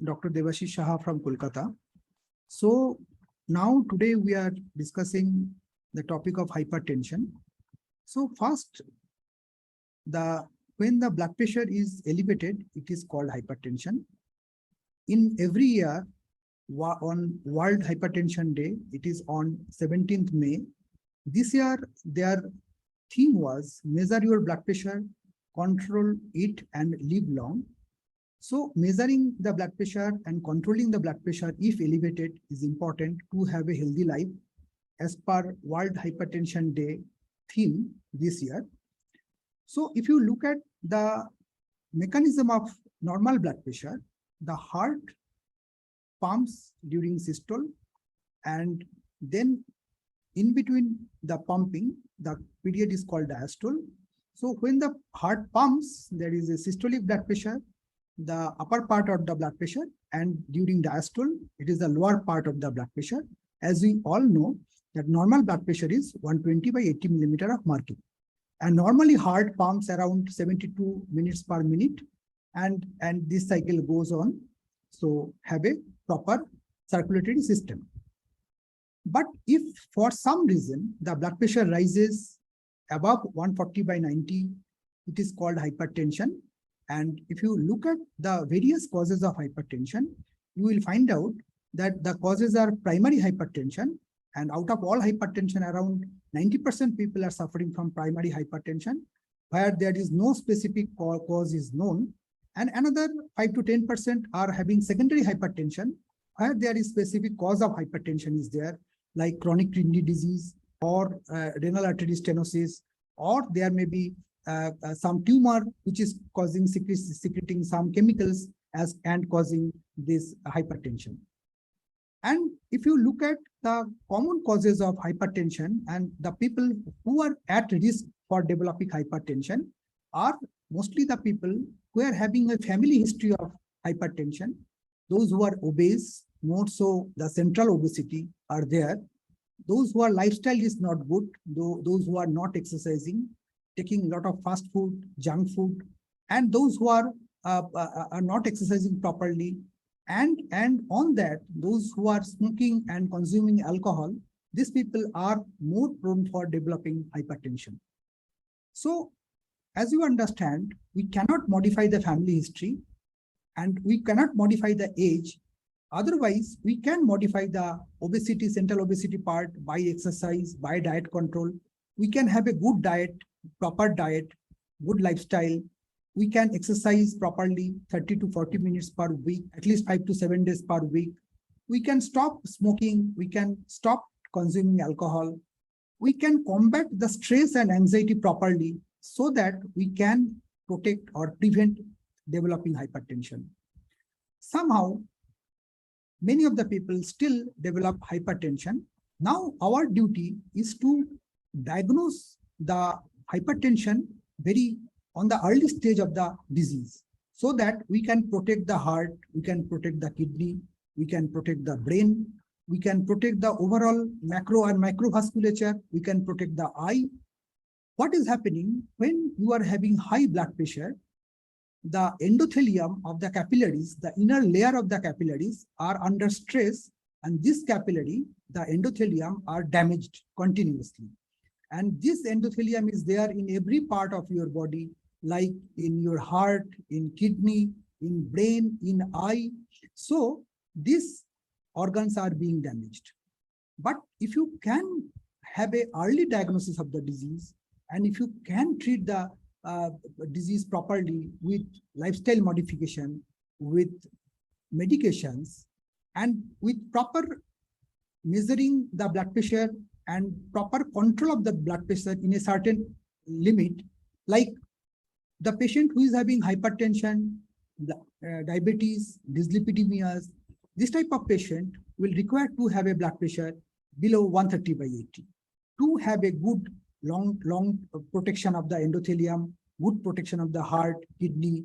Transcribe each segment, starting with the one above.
Dr. Debasish Saha from Kolkata. So now today we are discussing the topic of hypertension. So first, when the blood pressure is elevated, it is called hypertension. In every year, on World Hypertension Day, it is on 17th May. This year, their theme was measure your blood pressure, control it, and live long. So measuring the blood pressure and controlling the blood pressure, if elevated, is important to have a healthy life as per World Hypertension Day theme this year. So if you look at the mechanism of normal blood pressure, the heart pumps during systole, and then in between the pumping, the period is called diastole. So when the heart pumps, there is a systolic blood pressure, the upper part of the blood pressure, and during diastole, it is the lower part of the blood pressure. As we all know, that normal blood pressure is 120 by 80 millimeter of mercury. And normally heart pumps around 72 minutes per minute, and this cycle goes on. So have a proper circulatory system. But if for some reason the blood pressure rises above 140 by 90, it is called hypertension. And if you look at the various causes of hypertension, you will find out that the causes are primary hypertension. And out of all hypertension, around 90% people are suffering from primary hypertension, where there is no specific cause is known. And another 5 to 10% are having secondary hypertension, where there is specific cause of hypertension is there, like chronic kidney disease or renal artery stenosis, or there may be some tumor which is causing secreting some chemicals and causing this hypertension. And if you look at the common causes of hypertension, and the people who are at risk for developing hypertension are mostly the people who are having a family history of hypertension, those who are obese, more so the central obesity are there, those who are lifestyle is not good, those who are not exercising, taking a lot of fast food, junk food, and those who are not exercising properly, and on that, those who are smoking and consuming alcohol, these people are more prone for developing hypertension. So as you understand, we cannot modify the family history and we cannot modify the age. Otherwise, we can modify the obesity, central obesity part by exercise, by diet control. We can have a good diet, proper diet, good lifestyle. We can exercise properly 30 to 40 minutes per week, at least 5 to 7 days per week. We can stop smoking. We can stop consuming alcohol. We can combat the stress and anxiety properly so that we can protect or prevent developing hypertension. Somehow, many of the people still develop hypertension. Now, our duty is to diagnose the hypertension on the early stage of the disease, so that we can protect the heart, we can protect the kidney, we can protect the brain, we can protect the overall macro and microvasculature, we can protect the eye. What is happening when you are having high blood pressure? The endothelium of the capillaries, the inner layer of the capillaries are under stress, and this capillary, the endothelium, are damaged continuously. And this endothelium is there in every part of your body, like in your heart, in kidney, in brain, in eye. So these organs are being damaged. But if you can have an early diagnosis of the disease, and if you can treat the disease properly with lifestyle modification, with medications, and with proper measuring the blood pressure and proper control of the blood pressure in a certain limit, like the patient who is having hypertension, diabetes, dyslipidemias, this type of patient will require to have a blood pressure below 130 by 80 to have a good long protection of the endothelium, good protection of the heart, kidney,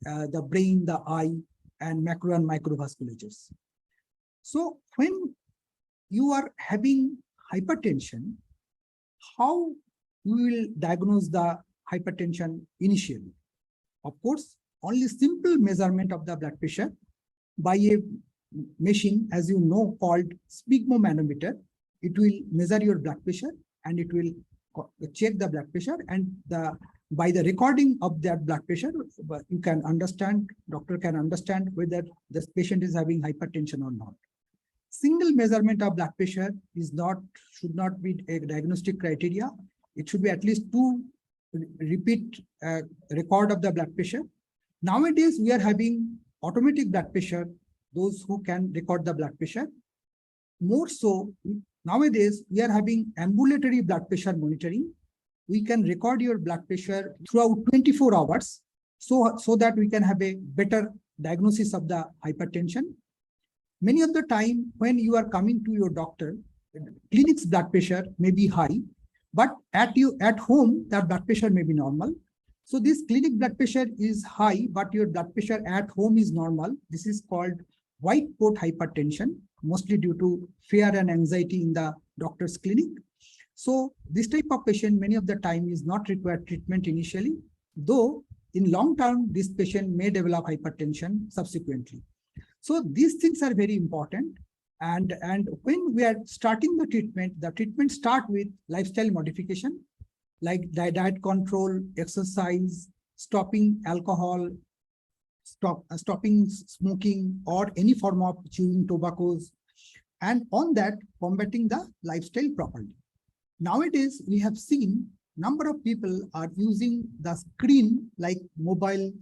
the brain, the eye, and macro and microvasculatures. So when you are having hypertension, how you will diagnose the hypertension initially? Of course, only simple measurement of the blood pressure by a machine, as you know, called sphygmomanometer. It will measure your blood pressure and it will check the blood pressure, and by the recording of that blood pressure, you can understand, doctor can understand whether this patient is having hypertension or not. Single measurement of blood pressure should not be a diagnostic criteria. It should be at least 2 repeat record of the blood pressure. Nowadays, we are having automatic blood pressure, those who can record the blood pressure. More so, nowadays, we are having ambulatory blood pressure monitoring. We can record your blood pressure throughout 24 hours so that we can have a better diagnosis of the hypertension. Many of the time when you are coming to your doctor, clinic's blood pressure may be high, but at home, that blood pressure may be normal. So this clinic blood pressure is high, but your blood pressure at home is normal. This is called white coat hypertension, mostly due to fear and anxiety in the doctor's clinic. So this type of patient, many of the time, is not required treatment initially, though in long term, this patient may develop hypertension subsequently. So these things are very important. And when we are starting the treatment start with lifestyle modification, like diet control, exercise, stopping alcohol, stopping smoking or any form of chewing tobaccos, and on that, combating the lifestyle properly. Nowadays, we have seen number of people are using the screen like mobile,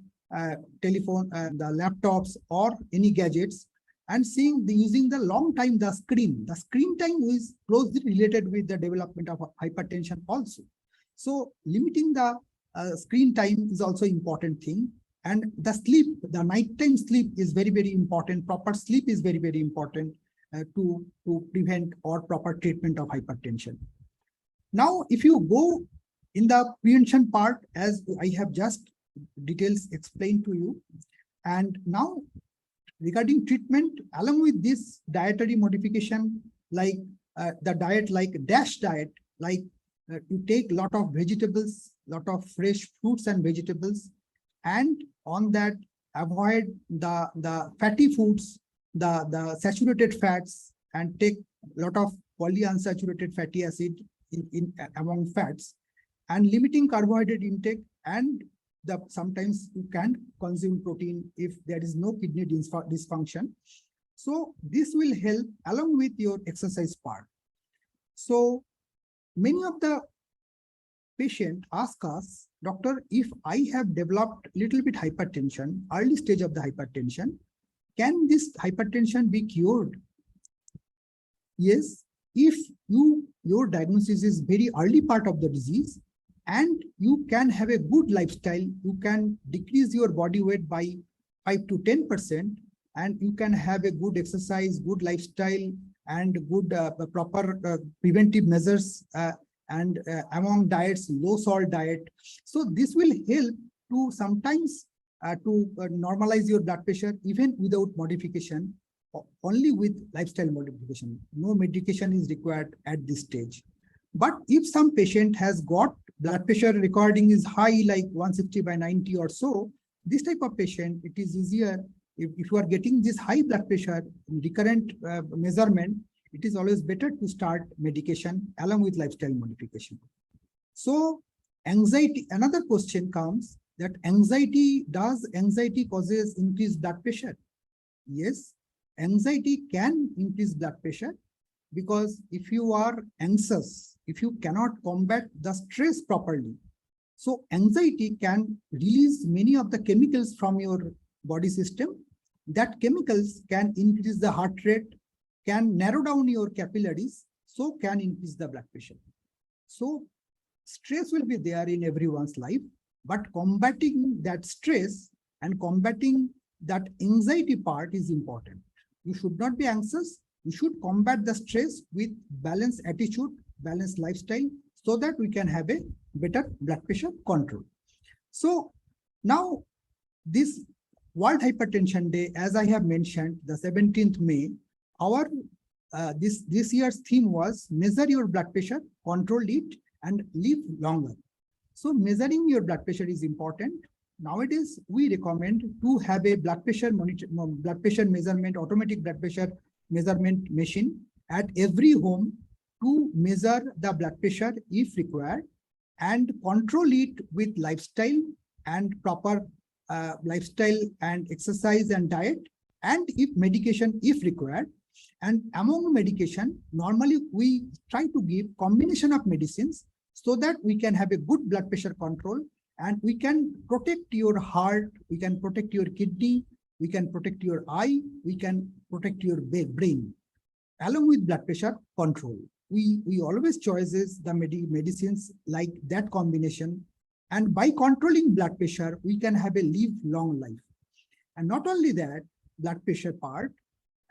telephone, the laptops or any gadgets, and using the long time the screen. The screen time is closely related with the development of hypertension also. So limiting the screen time is also important thing. And the sleep, the nighttime sleep is very, very important. Proper sleep is very, very important to prevent or proper treatment of hypertension. Now, if you go in the prevention part, as I have just details explained to you, and now regarding treatment, along with this dietary modification, like the diet, like DASH diet, like you take a lot of vegetables, lot of fresh fruits and vegetables, and on that avoid the fatty foods, the saturated fats, and take a lot of polyunsaturated fatty acid among fats, and limiting carbohydrate intake, and sometimes you can consume protein if there is no kidney dysfunction. So this will help along with your exercise part. So many of the patients ask us, doctor, if I have developed little bit hypertension, early stage of the hypertension, can this hypertension be cured? Yes, if your diagnosis is very early part of the disease, and you can have a good lifestyle, you can decrease your body weight by 5 to 10%, and you can have a good exercise, good lifestyle, and good proper preventive measures, and among diets, low salt diet. So this will help to sometimes to normalize your blood pressure even without modification, only with lifestyle modification. No medication is required at this stage. But if some patient has got blood pressure recording is high, like 160/90 or so, this type of patient, it is easier if you are getting this high blood pressure recurrent measurement, it is always better to start medication along with lifestyle modification. So anxiety, another question comes that does anxiety causes increased blood pressure? Yes, anxiety can increase blood pressure, because if you are anxious, if you cannot combat the stress properly, so anxiety can release many of the chemicals from your body system. That chemicals can increase the heart rate, can narrow down your capillaries, so can increase the blood pressure. So stress will be there in everyone's life, but combating that stress and combating that anxiety part is important. You should not be anxious. You should combat the stress with balanced attitude, balanced lifestyle, so that we can have a better blood pressure control. So now this World Hypertension Day, as I have mentioned, the 17th May, our this year's theme was measure your blood pressure, control it, and live longer. So measuring your blood pressure is important. nowadays we recommend to have a blood pressure measurement, automatic blood pressure measurement machine at every home to measure the blood pressure if required and control it with lifestyle and proper lifestyle and exercise and diet, and if medication if required. And among medication, normally we try to give combination of medicines so that we can have a good blood pressure control and we can protect your heart, we can protect your kidney, we can protect your eye, we can protect your brain. Along with blood pressure control, we always chooses the medicines like that combination. And by controlling blood pressure, we can have a long life. And not only that, blood pressure part,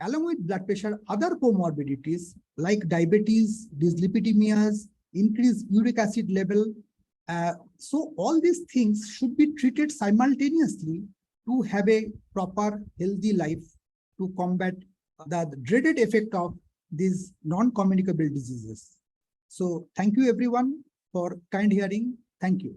along with blood pressure, other comorbidities like diabetes, dyslipidemias, increased uric acid level. So all these things should be treated simultaneously to have a proper healthy life to combat the dreaded effect of these non-communicable diseases. So thank you everyone for kind hearing. Thank you.